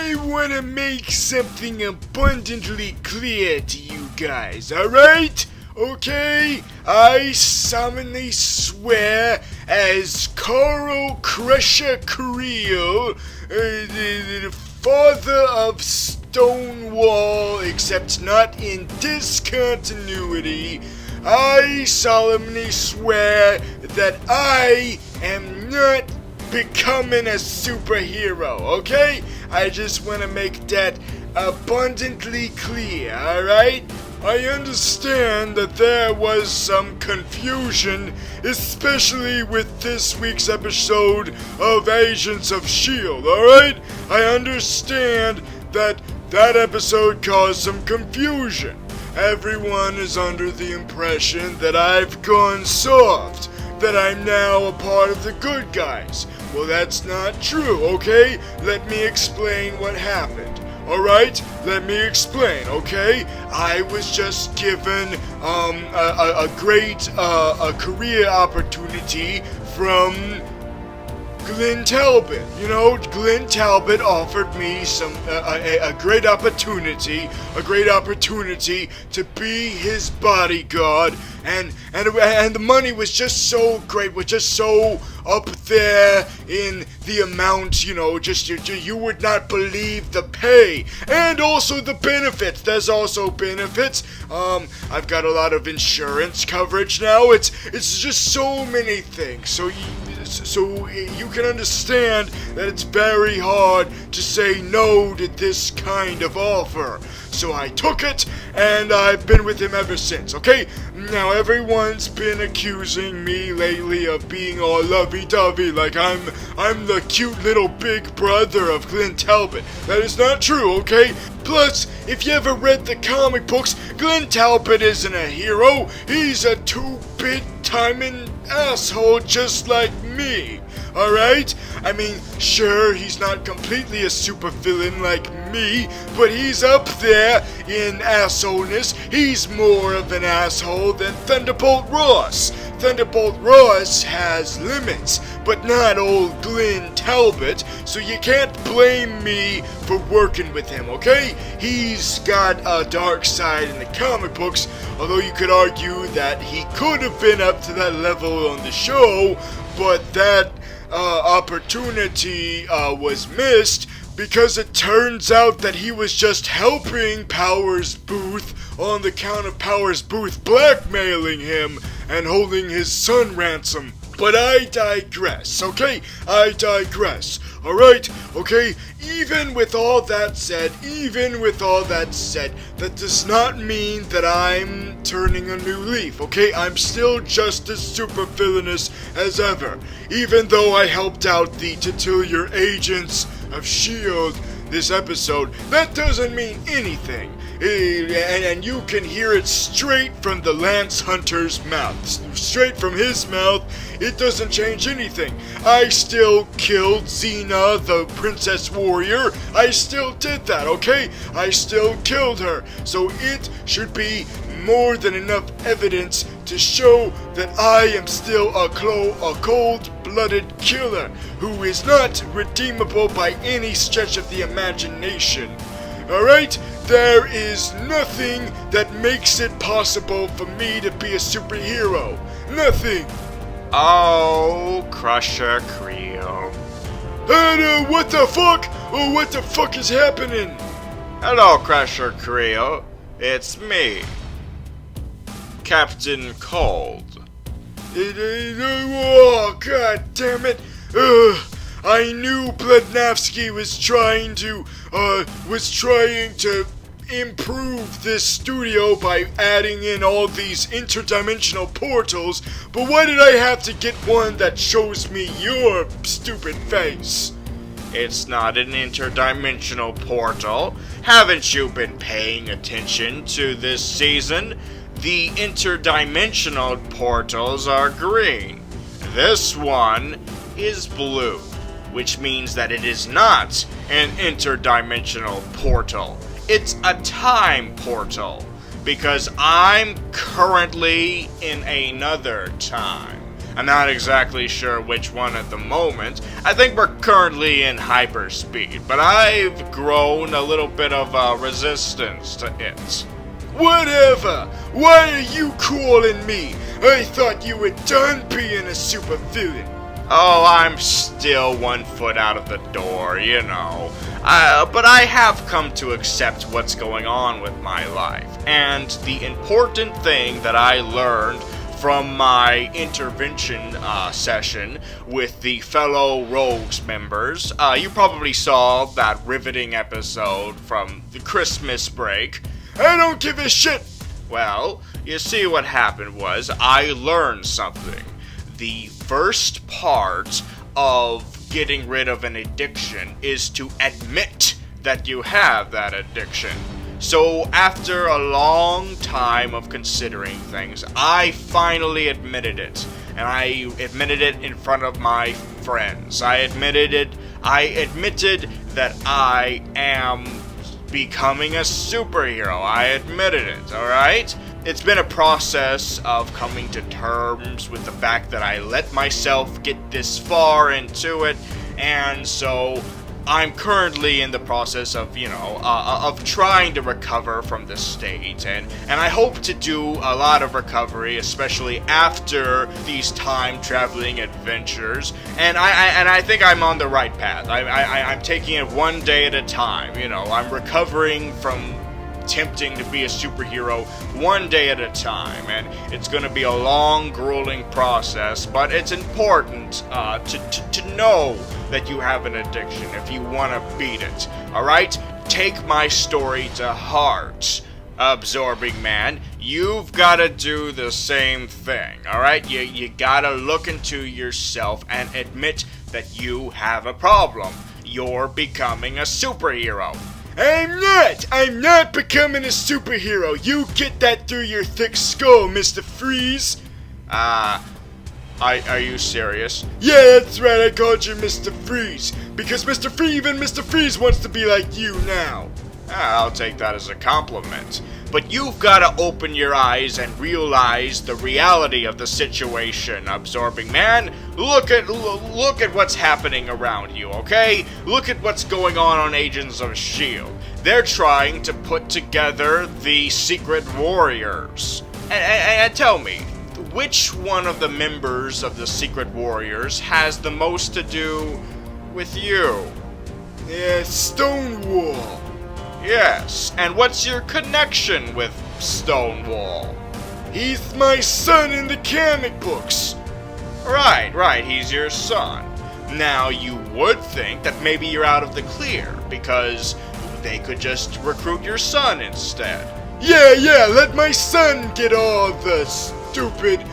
I want to make something abundantly clear to you guys, alright? Okay, I solemnly swear as Carl Crusher Creel, the father of Stonewall, except not in discontinuity, I solemnly swear that I am not becoming a superhero, okay? I just want to make that abundantly clear, alright? I understand that there was some confusion, especially with this week's episode of Agents of S.H.I.E.L.D., alright? I understand that episode caused some confusion. Everyone is under the impression that I've gone soft, that I'm now a part of the good guys. Well, that's not true, okay? Let me explain what happened. Alright, let me explain, okay? I was just given a great career opportunity from Glenn Talbot. You know, Glenn Talbot offered me a great opportunity to be his bodyguard, and the money was just so great, was just so up there in the amount, you know, just you would not believe the pay, and also the benefits. There's also benefits. I've got a lot of insurance coverage now. It's just so many things. So you can understand that it's very hard to say no to this kind of offer. So I took it, and I've been with him ever since, okay? Now, everyone's been accusing me lately of being all lovey-dovey, like I'm the cute little big brother of Glenn Talbot. That is not true, okay? Plus, if you ever read the comic books, Glenn Talbot isn't a hero. He's a two-bit timing asshole just like me. Alright? I mean, sure, he's not completely a supervillain like me, but he's up there in assholeness. He's more of an asshole than Thunderbolt Ross. Thunderbolt Ross has limits, but not old Glenn Talbot, so you can't blame me for working with him, okay? He's got a dark side in the comic books, although you could argue that he could have been up to that level on the show, but that opportunity was missed because it turns out that he was just helping Powers Booth on the count of Powers Booth blackmailing him and holding his son ransom. But I digress, okay? I digress, alright? Okay? Even with all that said, that does not mean that I'm turning a new leaf, okay? I'm still just as super villainous as ever. Even though I helped out the titular agents of S.H.I.E.L.D. this episode, that doesn't mean anything. And you can hear it straight from the Lance Hunter's mouth. Straight from his mouth, it doesn't change anything. I still killed Xena, the Princess Warrior. I still did that, okay? I still killed her. So it should be more than enough evidence to show that I am still a cold-blooded killer who is not redeemable by any stretch of the imagination. Alright? There is nothing that makes it possible for me to be a superhero. Nothing. Oh, Crusher Creel. And what the fuck? Oh, what the fuck is happening? Hello, Crusher Creel. It's me, Captain Cold. Oh, god damn it. I knew Blednavsky was trying to improve this studio by adding in all these interdimensional portals, but why did I have to get one that shows me your stupid face? It's not an interdimensional portal. Haven't you been paying attention to this season? The interdimensional portals are green. This one is blue, which means that it is not an interdimensional portal. It's a time portal, because I'm currently in another time. I'm not exactly sure which one at the moment. I think we're currently in hyperspeed, but I've grown a little bit of resistance to it. Whatever! Why are you calling me? I thought you were done being a supervillain. Oh, I'm still 1 foot out of the door, you know. But I have come to accept what's going on with my life. And the important thing that I learned from my intervention session with the fellow Rogues members, you probably saw that riveting episode from the Christmas break. I don't give a shit! Well, you see what happened was, I learned something. The first part of getting rid of an addiction is to admit that you have that addiction. So after a long time of considering things, I finally admitted it. And I admitted it in front of my friends. I admitted that I am becoming a superhero. I admitted it, alright? It's been a process of coming to terms with the fact that I let myself get this far into it, and so I'm currently in the process of, of trying to recover from this state, and I hope to do a lot of recovery, especially after these time-traveling adventures, and I think I'm on the right path. I'm taking it one day at a time, I'm recovering from attempting to be a superhero one day at a time, and it's going to be a long, grueling process, but it's important to know that you have an addiction if you want to beat it, alright? Take my story to heart, Absorbing Man. You've got to do the same thing, alright? You got to look into yourself and admit that you have a problem. You're becoming a superhero. I'm not becoming a superhero. You get that through your thick skull, Mr. Freeze. Are you serious? Yeah, that's right, I called you Mr. Freeze. Because even Mr. Freeze wants to be like you now. I'll take that as a compliment. But you've got to open your eyes and realize the reality of the situation, Absorbing Man. Look at what's happening around you, okay? Look at what's going on Agents of S.H.I.E.L.D. They're trying to put together the Secret Warriors. And tell me, which one of the members of the Secret Warriors has the most to do with you? Yeah, Stonewall. Yes, and what's your connection with Stonewall? He's my son in the comic books. Right, he's your son. Now, you would think that maybe you're out of the clear, because they could just recruit your son instead. Yeah, let my son get all the stupid,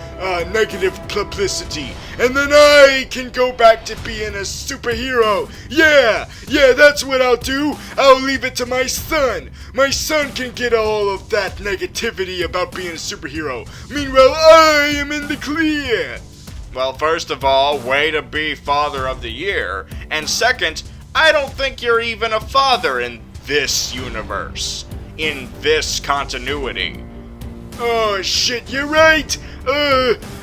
negative publicity, and then I can go back to being a superhero. Yeah, that's what I'll do. I'll leave it to my son. My son can get all of that negativity about being a superhero. Meanwhile, I am in the clear. Well, first of all, way to be Father of the Year, and second, I don't think you're even a father in this universe, in this continuity. Oh shit, you're right.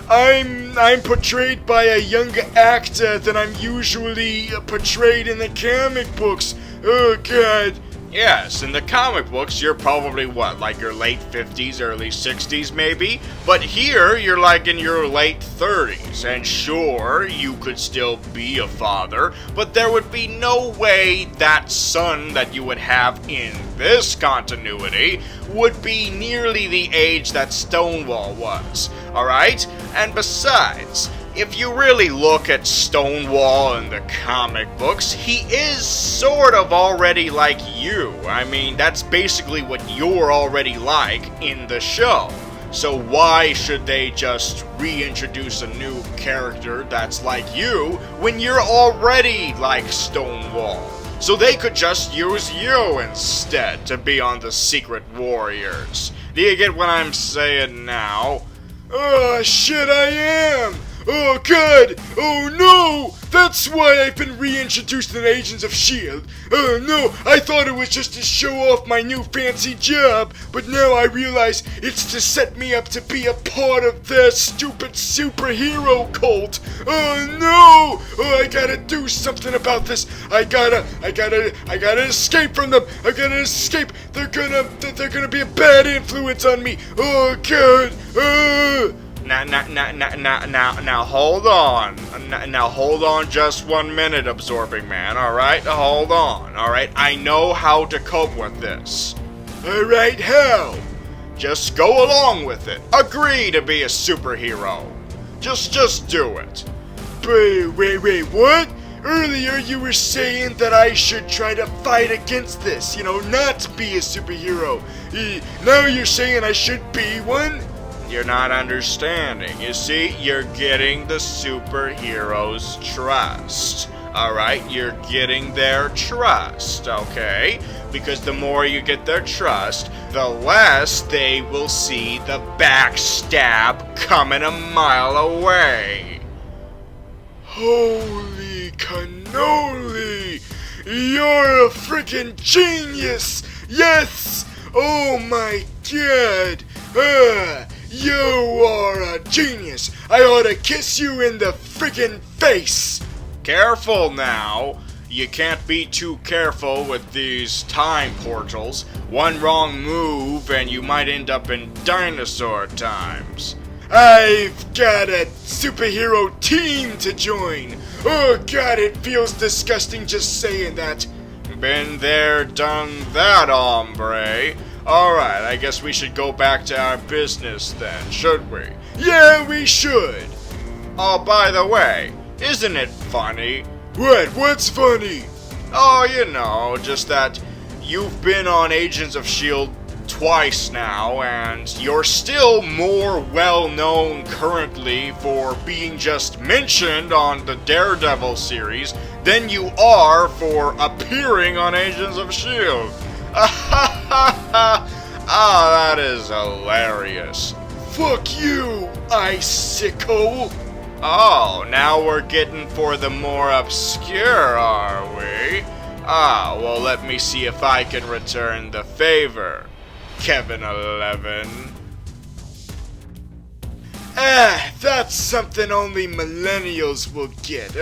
I'm portrayed by a younger actor than I'm usually portrayed in the comic books. Oh god. Yes, in the comic books, you're probably like your late 50s, early 60s maybe? But here, you're like in your late 30s, and sure, you could still be a father, but there would be no way that son that you would have in this continuity would be nearly the age that Stonewall was, alright? And besides, if you really look at Stonewall in the comic books, he is sort of already like you. I mean, that's basically what you're already like in the show. So why should they just reintroduce a new character that's like you when you're already like Stonewall? So they could just use you instead to be on the Secret Warriors. Do you get what I'm saying now? Oh shit, I am! Oh god! Oh no! That's why I've been reintroduced in Agents of S.H.I.E.L.D. Oh no! I thought it was just to show off my new fancy job, but now I realize it's to set me up to be a part of their stupid superhero cult! Oh no! Oh, I gotta do something about this! I gotta escape from them! I gotta escape! They're gonna be a bad influence on me! Oh god! Now hold on. Now hold on just 1 minute, Absorbing Man, alright? Hold on, alright? I know how to cope with this. Alright, how? Just go along with it. Agree to be a superhero. Just do it. Wait, what? Earlier you were saying that I should try to fight against this, not be a superhero. Now you're saying I should be one? You're not understanding. You see, you're getting the superheroes' trust. Alright, you're getting their trust, okay? Because the more you get their trust, the less they will see the backstab coming a mile away. Holy cannoli! You're a freaking genius! Yes! Oh my god! You are a genius! I ought to kiss you in the freaking face! Careful now! You can't be too careful with these time portals. One wrong move and you might end up in dinosaur times. I've got a superhero team to join! Oh god, it feels disgusting just saying that. Been there, done that, hombre. Alright, I guess we should go back to our business then, should we? Yeah, we should! Oh, by the way, isn't it funny? What's funny? Oh, just that you've been on Agents of S.H.I.E.L.D. twice now, and you're still more well-known currently for being just mentioned on the Daredevil series than you are for appearing on Agents of S.H.I.E.L.D. That is hilarious. Fuck you, icicle! Oh, now we're getting for the more obscure, are we? Well, let me see if I can return the favor, Kevin 11. That's something only millennials will get.